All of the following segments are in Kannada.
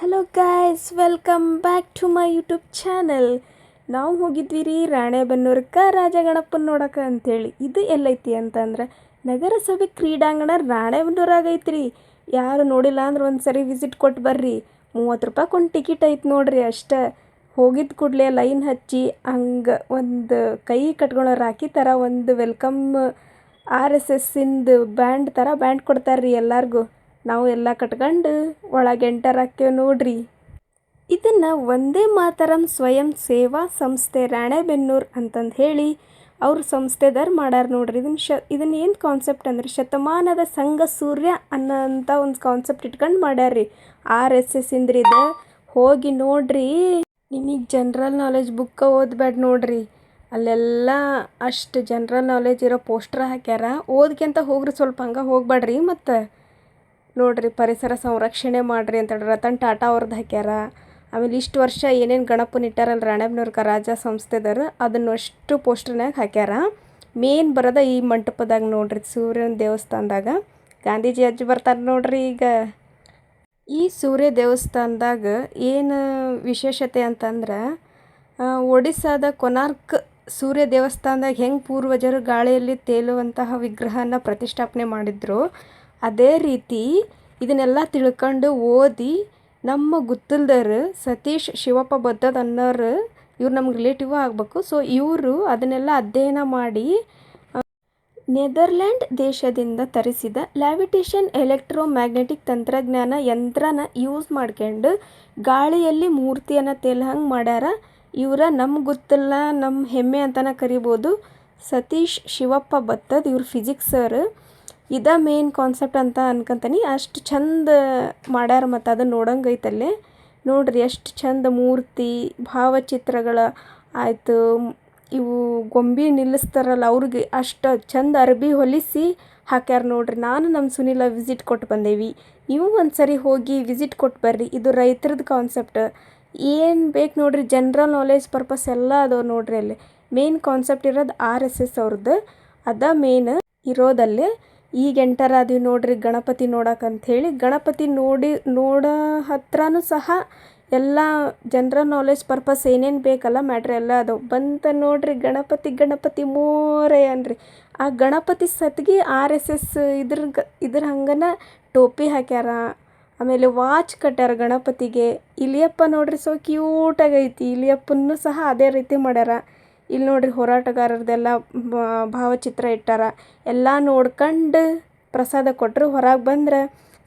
Hello guys, welcome back to my YouTube channel. ನಾವು ಹೋಗಿದ್ವಿ ರೀ ರಾಣೆಬೆನ್ನೂರಕ್ಕೆ ರಾಜಗಣಪನ ನೋಡೋಕೆ ಅಂಥೇಳಿ. ಇದು ಎಲ್ಲೈತಿ ಅಂತಂದ್ರೆ ನಗರಸಭೆ ಕ್ರೀಡಾಂಗಣ ರಾಣೆಬೆನ್ನೂರಾಗ ಐತ್ರಿ. ಯಾರು ನೋಡಿಲ್ಲ ಅಂದ್ರೆ ಒಂದು ಸರಿ ವಿಸಿಟ್ ಕೊಟ್ಟು ಬರ್ರಿ. 30 ರೂಪಾಯಿ ಒಂದು ಟಿಕೆಟ್ ಐತೆ ನೋಡ್ರಿ ಅಷ್ಟೇ. ಹೋಗಿದ್ದ ಕೂಡಲೇ ಲೈನ್ ಹಚ್ಚಿ ಹಂಗೆ ಒಂದು ಕೈ ಕಟ್ಕೊಳ್ಳೋ ರಾಖಿ ಥರ ಒಂದು ವೆಲ್ಕಮ್ RSSinದು ಬ್ಯಾಂಡ್ ಥರ ಬ್ಯಾಂಡ್ ಕೊಡ್ತಾರೆ ರೀ ಎಲ್ಲರಿಗೂ. ನಾವು ಎಲ್ಲ ಕಟ್ಕೊಂಡು ಒಳಗೆ ಎಂಟರ್ ಹಾಕ್ತೇವೆ ನೋಡ್ರಿ. ಇದನ್ನು ವಂದೇ ಮಾತರಂ ಸ್ವಯಂ ಸೇವಾ ಸಂಸ್ಥೆ ರಾಣೆಬೆನ್ನೂರು ಅಂತಂದು ಹೇಳಿ ಅವ್ರ ಸಂಸ್ಥೆದಾರು ಮಾಡ್ಯಾರ ನೋಡ್ರಿ. ಇದನ್ನು ಏನು ಕಾನ್ಸೆಪ್ಟ್ ಅಂದ್ರೆ ಶತಮಾನದ ಸಂಘ ಸೂರ್ಯ ಅನ್ನೋಂಥ ಒಂದು ಕಾನ್ಸೆಪ್ಟ್ ಇಟ್ಕೊಂಡು ಮಾಡ್ಯಾರ್ರಿ. RSSinದ್ರಿ ಇದು. ಹೋಗಿ ನೋಡ್ರಿ. ನಿಮಗೆ ಜನರಲ್ ನಾಲೆಜ್ ಬುಕ್ಕ ಓದ್ಬೇಡ ನೋಡ್ರಿ, ಅಲ್ಲೆಲ್ಲ ಅಷ್ಟು ಜನರಲ್ ನಾಲೆಜ್ ಇರೋ ಪೋಸ್ಟರ್ ಹಾಕ್ಯಾರ. ಓದ್ಕೊಂತ ಹೋಗ್ರಿ, ಸ್ವಲ್ಪ ಹಂಗೆ ಹೋಗ್ಬೇಡ್ರಿ. ಮತ್ತು ನೋಡ್ರಿ, ಪರಿಸರ ಸಂರಕ್ಷಣೆ ಮಾಡಿರಿ ಅಂತೇಳಿ ರತನ್ ಟಾಟಾ ಅವ್ರದ್ದು ಹಾಕ್ಯಾರ. ಆಮೇಲೆ ಇಷ್ಟು ವರ್ಷ ಏನೇನು ಗಣಪನ ಇಟ್ಟಾರಲ್ಲ ರಾಣೆಬೆನ್ನೂರ್ಕ ರಾಜ ಸಂಸ್ಥೆದವರು, ಅದನ್ನು ಅಷ್ಟು ಪೋಸ್ಟರ್ನಾಗ ಹಾಕ್ಯಾರ. ಮೇನ್ ಬರೋದ ಈ ಮಂಟಪದಾಗ ನೋಡ್ರಿ, ಸೂರ್ಯನ ದೇವಸ್ಥಾನದಾಗ. ಗಾಂಧೀಜಿ ಅಜ್ಜಿ ಬರ್ತಾರೆ ನೋಡ್ರಿ. ಈಗ ಈ ಸೂರ್ಯ ದೇವಸ್ಥಾನದಾಗ ಏನು ವಿಶೇಷತೆ ಅಂತಂದ್ರೆ, ಒಡಿಸ್ಸಾದ ಕೊನಾರ್ಕ್ ಸೂರ್ಯ ದೇವಸ್ಥಾನದಾಗ ಹೆಂಗೆ ಪೂರ್ವಜರು ಗಾಳಿಯಲ್ಲಿ ತೇಲುವಂತಹ ವಿಗ್ರಹನ ಪ್ರತಿಷ್ಠಾಪನೆ ಮಾಡಿದ್ರು, ಅದೇ ರೀತಿ ಇದನ್ನೆಲ್ಲ ತಿಳ್ಕೊಂಡು ಓದಿ ನಮ್ಮ ಗುತ್ತಲ್ದವರು ಸತೀಶ್ ಶಿವಪ್ಪ ಬದ್ದದ್ ಅನ್ನೋರು, ಇವ್ರು ನಮ್ಗೆ ರಿಲೇಟಿವ್ ಆಗಬೇಕು. ಸೊ ಇವರು ಅದನ್ನೆಲ್ಲ ಅಧ್ಯಯನ ಮಾಡಿ ನೆದರ್ಲ್ಯಾಂಡ್ ದೇಶದಿಂದ ತರಿಸಿದ ಲ್ಯಾವಿಟೇಷನ್ ಎಲೆಕ್ಟ್ರೋಮ್ಯಾಗ್ನೆಟಿಕ್ ತಂತ್ರಜ್ಞಾನ ಯಂತ್ರನ ಯೂಸ್ ಮಾಡ್ಕೊಂಡು ಗಾಳಿಯಲ್ಲಿ ಮೂರ್ತಿಯನ್ನು ತೇಲಂಗೆ ಮಾಡ್ಯಾರ. ಇವರ ನಮ್ಗೆ ಗೊತ್ತಿಲ್ಲ, ನಮ್ಮ ಹೆಮ್ಮೆ ಅಂತಲೇ ಕರಿಬೋದು. ಸತೀಶ್ ಶಿವಪ್ಪ ಬತ್ತದ್, ಇವ್ರು ಫಿಸಿಕ್ಸ್ ಸರ್. ಇದೇ ಮೇನ್ ಕಾನ್ಸೆಪ್ಟ್ ಅಂತ ಅನ್ಕೊಂತೀನಿ. ಅಷ್ಟು ಚಂದ ಮಾಡ್ಯಾರ. ಮತ್ತು ಅದನ್ನು ನೋಡಂಗೆ ಐತಲ್ಲೇ ನೋಡ್ರಿ, ಎಷ್ಟು ಚಂದ ಮೂರ್ತಿ ಭಾವಚಿತ್ರಗಳ ಆಯಿತು. ಇವು ಗೊಂಬೆ ನಿಲ್ಲಿಸ್ತಾರಲ್ಲ ಅವ್ರಿಗೆ ಅಷ್ಟು ಚಂದ ಅರ್ಬಿ ಹೊಲಿಸಿ ಹಾಕ್ಯಾರ ನೋಡ್ರಿ. ನಾನು ನಮ್ಮ ಸುನಿಲ ವಿಸಿಟ್ ಕೊಟ್ಟು ಬಂದೇವಿ. ನೀವು ಒಂದು ಸರಿ ಹೋಗಿ ವಿಸಿಟ್ ಕೊಟ್ಟು ಬರ್ರಿ. ಇದು ರೈತರದ್ದು ಕಾನ್ಸೆಪ್ಟ್. ಏನು ಬೇಕು ನೋಡ್ರಿ, ಜನರಲ್ ನಾಲೆಜ್ ಪರ್ಪಸ್ ಎಲ್ಲ ಅದಾವೆ ನೋಡ್ರಿ. ಅಲ್ಲಿ ಮೇನ್ ಕಾನ್ಸೆಪ್ಟ್ ಇರೋದು RSS ಅವ್ರದ್ದು. ಅದ ಮೇನ್ ಇರೋದಲ್ಲೇ. ಈಗ ಎಂಟರ್ ಆದೀವಿ ನೋಡ್ರಿ ಗಣಪತಿ ನೋಡೋಕಂಥೇಳಿ. ಗಣಪತಿ ನೋಡೋ ಹತ್ರನೂ ಸಹ ಎಲ್ಲ ಜನರಲ್ ನಾಲೆಜ್ ಪರ್ಪಸ್ ಏನೇನು ಬೇಕಲ್ಲ ಮ್ಯಾಟ್ರ್ ಎಲ್ಲ ಅದಾವೆ. ಬಂತ ನೋಡ್ರಿ ಗಣಪತಿ ಮೋರೆ ಅನ್ರಿ. ಆ ಗಣಪತಿ ಸತ್ಗಿ RSS ಇದ್ರ ಹಂಗನ ಟೋಪಿ ಹಾಕ್ಯಾರ. ಆಮೇಲೆ ವಾಚ್ ಕಟ್ಯಾರ ಗಣಪತಿಗೆ. ಇಲಿಯಪ್ಪ ನೋಡ್ರಿ, ಸೊ ಕ್ಯೂಟಾಗೈತಿ. ಇಲಿಯಪ್ಪನೂ ಸಹ ಅದೇ ರೀತಿ ಮಾಡ್ಯಾರ. ಇಲ್ಲಿ ನೋಡ್ರಿ ಹೋರಾಟಗಾರರದೆಲ್ಲ ಭಾವಚಿತ್ರ ಇಟ್ಟಾರ. ಎಲ್ಲ ನೋಡ್ಕೊಂಡು ಪ್ರಸಾದ ಕೊಟ್ಟರು. ಹೊರಗೆ ಬಂದ್ರೆ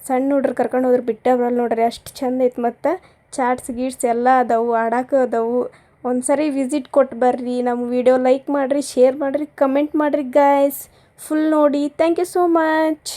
ಸಣ್ಣ ಹುಡ್ರು ಕರ್ಕೊಂಡು ಹೋದ್ರೆ ಬಿಟ್ಟೇ ಬರಲ್ಲ ನೋಡ್ರಿ, ಅಷ್ಟು ಚಂದ ಐತೆ. ಮತ್ತು ಚಾಟ್ಸ್ ಗೀಟ್ಸ್ ಎಲ್ಲ ಅದಾವು, ಆಡೋಕೆ ಅದಾವು. ಒಂದು ಸರಿ ವಿಸಿಟ್ ಕೊಟ್ಟು ಬರ್ರಿ. ನಮ್ಮ ವಿಡಿಯೋ ಲೈಕ್ ಮಾಡಿರಿ, ಶೇರ್ ಮಾಡಿರಿ, ಕಮೆಂಟ್ ಮಾಡಿರಿ ಗಾಯ್ಸ್. ಫುಲ್ ನೋಡಿ. Thank you so much.